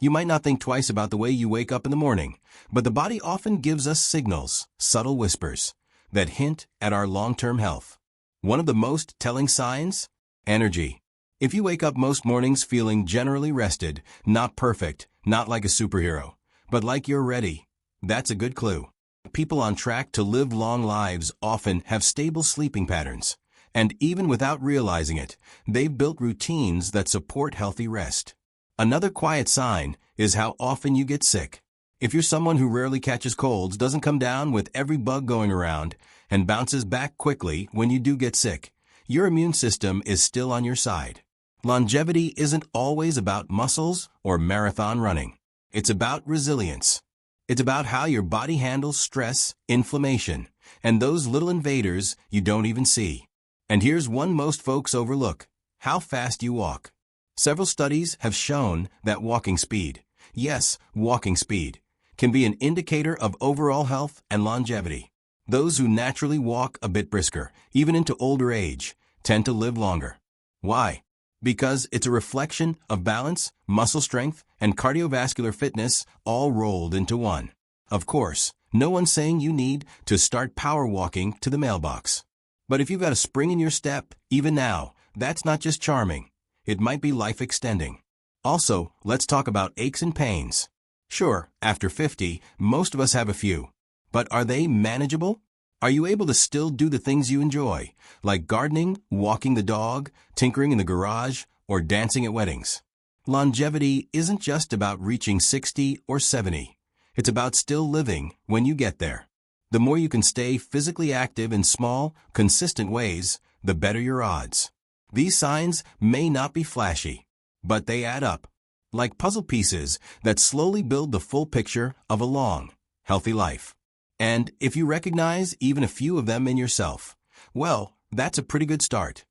You might not think twice about the way you wake up in the morning, but the body often gives us signals, subtle whispers, that hint at our long-term health. One of the most telling signs? Energy. If you wake up most mornings feeling generally rested, not perfect, not like a superhero, but like you're ready, that's a good clue. People on track to live long lives often have stable sleeping patterns, and even without realizing it, they've built routines that support healthy rest. Another quiet sign is how often you get sick. If you're someone who rarely catches colds, doesn't come down with every bug going around, and bounces back quickly when you do get sick, your immune system is still on your side. Longevity isn't always about muscles or marathon running. It's about resilience. It's about how your body handles stress, inflammation, and those little invaders you don't even see. And here's one most folks overlook: how fast you walk. Several studies have shown that walking speed, yes, walking speed, can be an indicator of overall health and longevity. Those who naturally walk a bit brisker, even into older age, tend to live longer. Why? Because it's a reflection of balance, muscle strength, and cardiovascular fitness all rolled into one. Of course, no one's saying you need to start power walking to the mailbox. But if you've got a spring in your step, even now, that's not just charming. It might be life-extending. Also, let's talk about aches and pains. Sure, after 50, most of us have a few. But are they manageable? Are you able to still do the things you enjoy, like gardening, walking the dog, tinkering in the garage, or dancing at weddings? Longevity isn't just about reaching 60 or 70. It's about still living when you get there. The more you can stay physically active in small, consistent ways, the better your odds. These signs may not be flashy, but they add up, like puzzle pieces that slowly build the full picture of a long, healthy life. And if you recognize even a few of them in yourself, well, that's a pretty good start.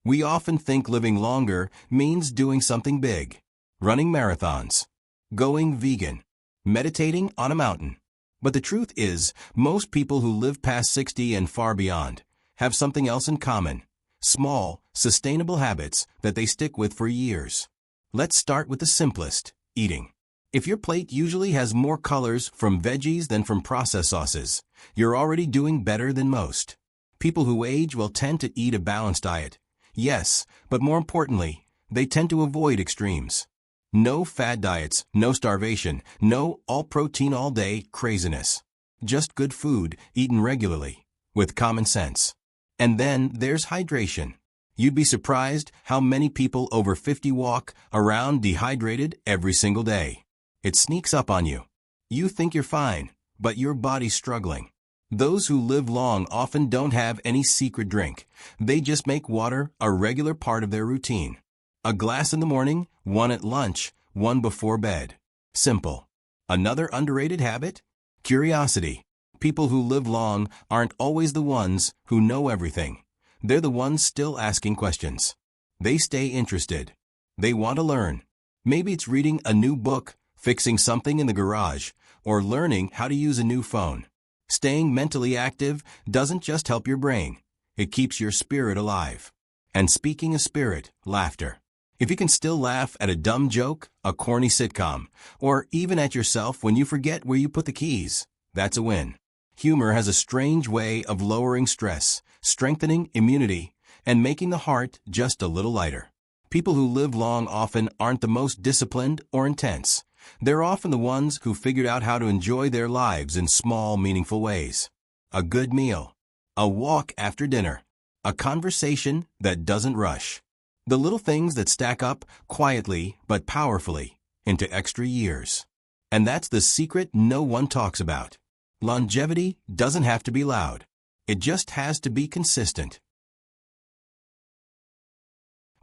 We often think living longer means doing something big: running marathons, going vegan, meditating on a mountain. But the truth is, most people who live past 60 and far beyond have something else in common: small, sustainable habits that they stick with for years. Let's start with the simplest: eating. If your plate usually has more colors from veggies than from processed sauces, you're already doing better than most. People who age will tend to eat a balanced diet. Yes, but more importantly, they tend to avoid extremes. No fad diets, no starvation, no all-protein all-day craziness. Just good food, eaten regularly, with common sense. And then there's hydration. You'd be surprised how many people over 50 walk around dehydrated every single day. It sneaks up on you. You think you're fine, but your body's struggling. Those who live long often don't have any secret drink. They just make water a regular part of their routine. A glass in the morning, one at lunch, one before bed. Simple. Another underrated habit? Curiosity. People who live long aren't always the ones who know everything. They're the ones still asking questions. They stay interested. They want to learn. Maybe it's reading a new book, fixing something in the garage, or learning how to use a new phone. Staying mentally active doesn't just help your brain. It keeps your spirit alive. And speaking of spirit, laughter. If you can still laugh at a dumb joke, a corny sitcom, or even at yourself when you forget where you put the keys, that's a win. Humor has a strange way of lowering stress, strengthening immunity, and making the heart just a little lighter. People who live long often aren't the most disciplined or intense. They're often the ones who figured out how to enjoy their lives in small, meaningful ways. A good meal, a walk after dinner, a conversation that doesn't rush. The little things that stack up quietly but powerfully into extra years. And that's the secret no one talks about. Longevity doesn't have to be loud. It just has to be consistent.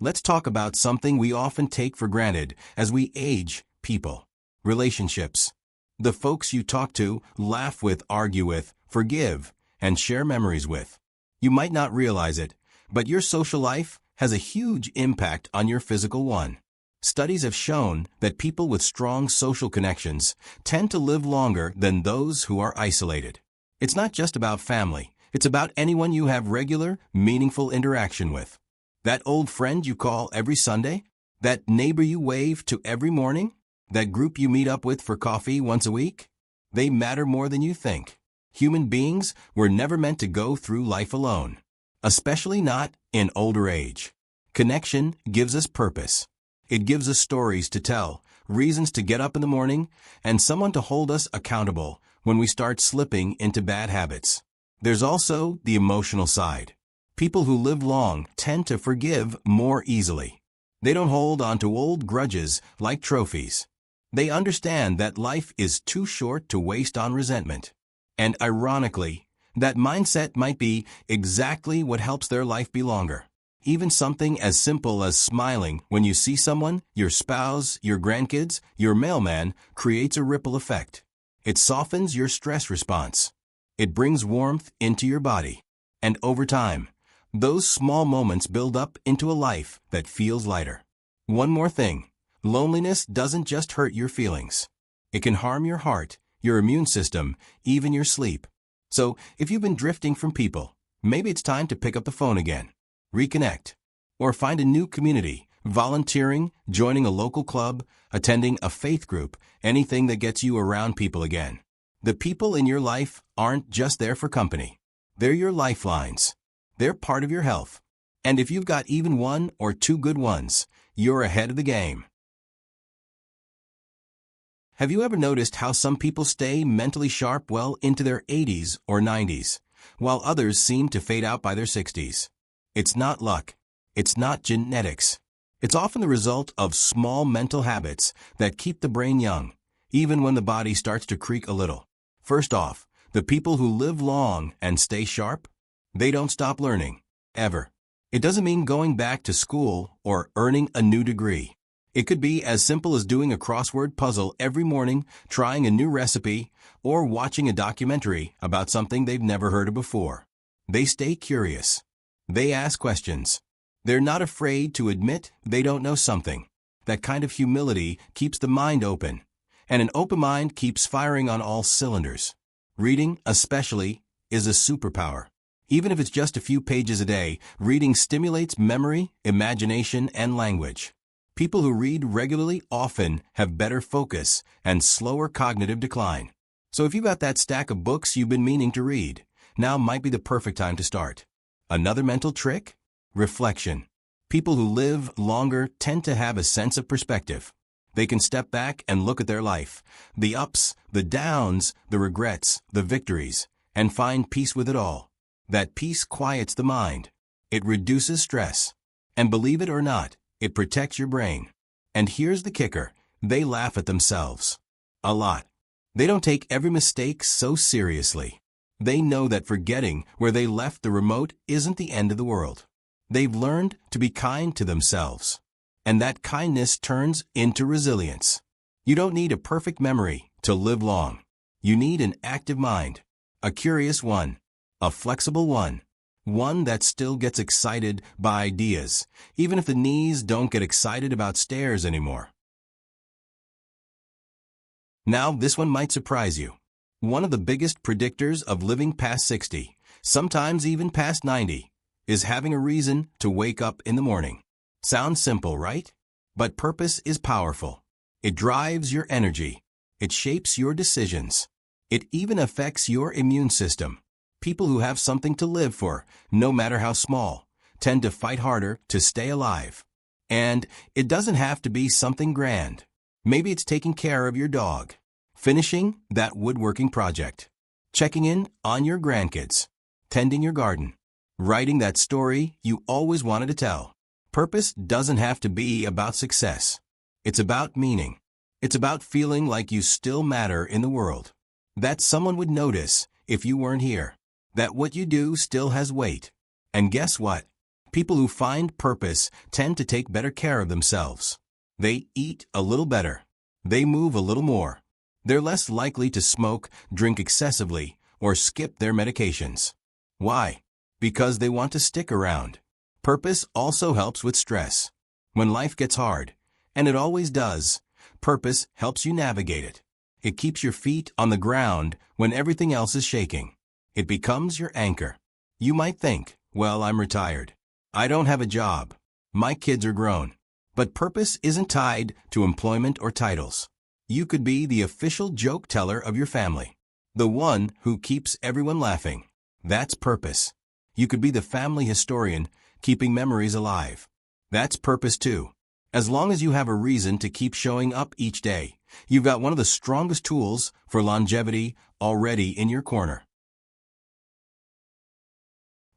Let's talk about something we often take for granted as we age: people. Relationships. The folks you talk to, laugh with, argue with, forgive, and share memories with. You might not realize it, but your social life has a huge impact on your physical one. Studies have shown that people with strong social connections tend to live longer than those who are isolated. It's not just about family. It's about anyone you have regular, meaningful interaction with. That old friend you call every Sunday? That neighbor you wave to every morning? That group you meet up with for coffee once a week? They matter more than you think. Human beings were never meant to go through life alone, especially not in older age. Connection gives us purpose. It gives us stories to tell, reasons to get up in the morning, and someone to hold us accountable when we start slipping into bad habits. There's also the emotional side. People who live long tend to forgive more easily. They don't hold on to old grudges like trophies. They understand that life is too short to waste on resentment. And ironically, that mindset might be exactly what helps their life be longer. Even something as simple as smiling when you see someone, your spouse, your grandkids, your mailman, creates a ripple effect. It softens your stress response. It brings warmth into your body. And over time, those small moments build up into a life that feels lighter. One more thing, loneliness doesn't just hurt your feelings. It can harm your heart, your immune system, even your sleep. So, if you've been drifting from people, maybe it's time to pick up the phone again, reconnect, or find a new community, volunteering, joining a local club, attending a faith group, anything that gets you around people again. The people in your life aren't just there for company. They're your lifelines. They're part of your health. And if you've got even one or two good ones, you're ahead of the game. Have you ever noticed how some people stay mentally sharp well into their 80s or 90s, while others seem to fade out by their 60s? It's not luck. It's not genetics. It's often the result of small mental habits that keep the brain young, even when the body starts to creak a little. First off, the people who live long and stay sharp, they don't stop learning, ever. It doesn't mean going back to school or earning a new degree. It could be as simple as doing a crossword puzzle every morning, trying a new recipe, or watching a documentary about something they've never heard of before. They stay curious. They ask questions. They're not afraid to admit they don't know something. That kind of humility keeps the mind open, and an open mind keeps firing on all cylinders. Reading, especially, is a superpower. Even if it's just a few pages a day, reading stimulates memory, imagination, and language. People who read regularly often have better focus and slower cognitive decline. So if you've got that stack of books you've been meaning to read, now might be the perfect time to start. Another mental trick? Reflection. People who live longer tend to have a sense of perspective. They can step back and look at their life, the ups, the downs, the regrets, the victories, and find peace with it all. That peace quiets the mind. It reduces stress. And believe it or not, it protects your brain. And here's the kicker, they laugh at themselves. A lot. They don't take every mistake so seriously. They know that forgetting where they left the remote isn't the end of the world. They've learned to be kind to themselves. And that kindness turns into resilience. You don't need a perfect memory to live long. You need an active mind, a curious one, a flexible one. One that still gets excited by ideas, even if the knees don't get excited about stairs anymore. Now, this one might surprise you. One of the biggest predictors of living past 60, sometimes even past 90, is having a reason to wake up in the morning. Sounds simple, right? But purpose is powerful. It drives your energy. It shapes your decisions. It even affects your immune system. People who have something to live for, no matter how small, tend to fight harder to stay alive. And it doesn't have to be something grand. Maybe it's taking care of your dog, finishing that woodworking project, checking in on your grandkids, tending your garden, writing that story you always wanted to tell. Purpose doesn't have to be about success. It's about meaning. It's about feeling like you still matter in the world. That someone would notice if you weren't here. That what you do still has weight. And guess what? People who find purpose tend to take better care of themselves. They eat a little better. They move a little more. They're less likely to smoke, drink excessively, or skip their medications. Why? Because they want to stick around. Purpose also helps with stress. When life gets hard, and it always does, purpose helps you navigate it. It keeps your feet on the ground when everything else is shaking. It becomes your anchor. You might think, well, I'm retired. I don't have a job. My kids are grown. But purpose isn't tied to employment or titles. You could be the official joke teller of your family, the one who keeps everyone laughing. That's purpose. You could be the family historian, keeping memories alive. That's purpose too. As long as you have a reason to keep showing up each day, you've got one of the strongest tools for longevity already in your corner.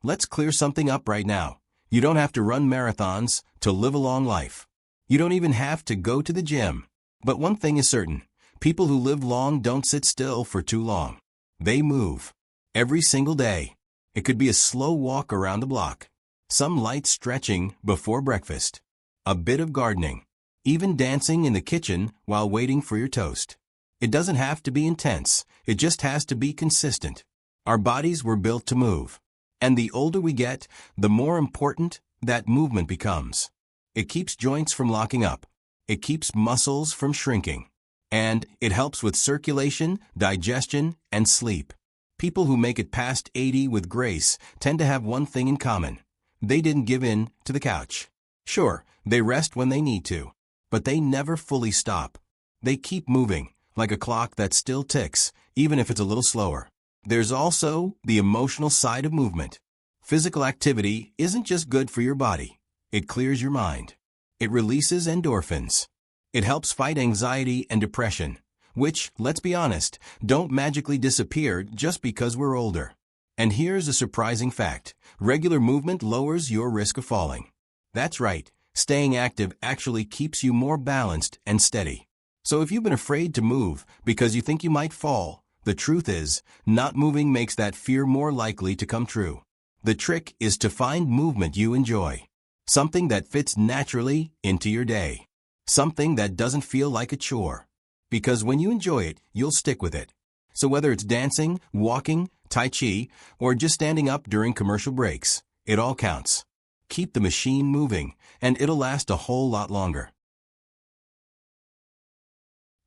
Let's clear something up right now. You don't have to run marathons to live a long life. You don't even have to go to the gym. But one thing is certain, people who live long don't sit still for too long. They move. Every single day. It could be a slow walk around the block, some light stretching before breakfast, a bit of gardening, even dancing in the kitchen while waiting for your toast. It doesn't have to be intense, it just has to be consistent. Our bodies were built to move. And the older we get, the more important that movement becomes. It keeps joints from locking up. It keeps muscles from shrinking. And it helps with circulation, digestion, and sleep. People who make it past 80 with grace tend to have one thing in common. They didn't give in to the couch. Sure, they rest when they need to, but they never fully stop. They keep moving, like a clock that still ticks, even if it's a little slower. There's also the emotional side of movement. Physical activity isn't just good for your body. It clears your mind. It releases endorphins. It helps fight anxiety and depression, which, let's be honest, don't magically disappear just because we're older. And here's a surprising fact. Regular movement lowers your risk of falling. That's right. Staying active actually keeps you more balanced and steady. So if you've been afraid to move because you think you might fall, the truth is, not moving makes that fear more likely to come true. The trick is to find movement you enjoy. Something that fits naturally into your day. Something that doesn't feel like a chore. Because when you enjoy it, you'll stick with it. So whether it's dancing, walking, tai chi, or just standing up during commercial breaks, it all counts. Keep the machine moving, and it'll last a whole lot longer.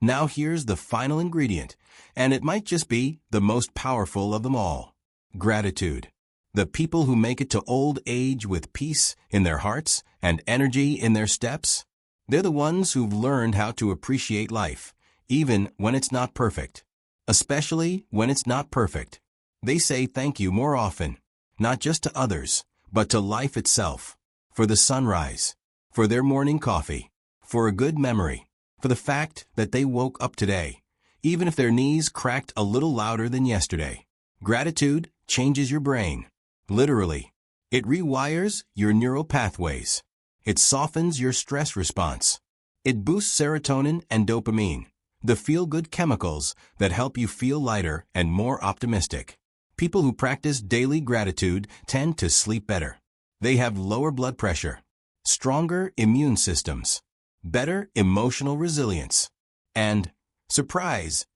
Now here's the final ingredient, and it might just be the most powerful of them all. Gratitude. The people who make it to old age with peace in their hearts and energy in their steps, they're the ones who've learned how to appreciate life, even when it's not perfect. Especially when it's not perfect. They say thank you more often, not just to others, but to life itself. For the sunrise, for their morning coffee, for a good memory, for the fact that they woke up today, even if their knees cracked a little louder than yesterday. Gratitude changes your brain. Literally. It rewires your neural pathways. It softens your stress response. It boosts serotonin and dopamine, the feel-good chemicals that help you feel lighter and more optimistic. People who practice daily gratitude tend to sleep better. They have lower blood pressure, stronger immune systems, better emotional resilience, and, surprise,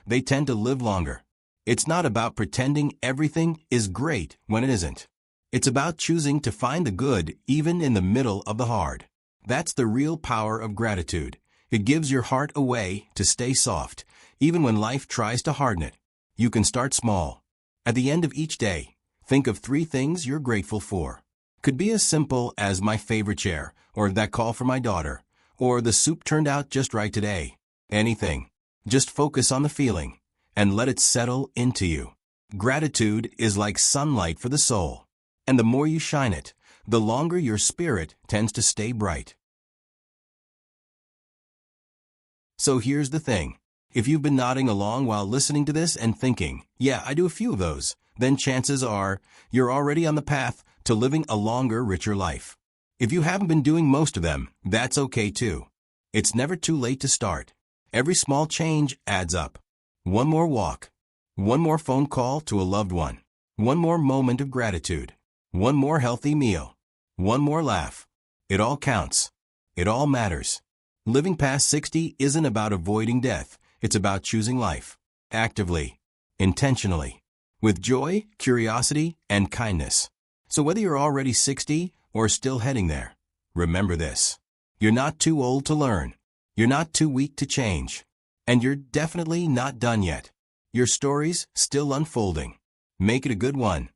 they tend to live longer. It's not about pretending everything is great when it isn't. It's about choosing to find the good even in the middle of the hard. That's the real power of gratitude. It gives your heart a way to stay soft, even when life tries to harden it. You can start small. At the end of each day, think of 3 things you're grateful for. Could be as simple as my favorite chair, or that call from my daughter, or the soup turned out just right today. Anything. Just focus on the feeling, and let it settle into you. Gratitude is like sunlight for the soul, and the more you shine it, the longer your spirit tends to stay bright. So here's the thing. If you've been nodding along while listening to this and thinking, yeah, I do a few of those, then chances are you're already on the path to living a longer, richer life. If you haven't been doing most of them, that's okay too. It's never too late to start. Every small change adds up. One more walk. One more phone call to a loved one. One more moment of gratitude. One more healthy meal. One more laugh. It all counts. It all matters. Living past 60 isn't about avoiding death. It's about choosing life. Actively. Intentionally. With joy, curiosity, and kindness. So whether you're already 60 or still heading there, remember this. You're not too old to learn. You're not too weak to change. And you're definitely not done yet. Your story's still unfolding. Make it a good one.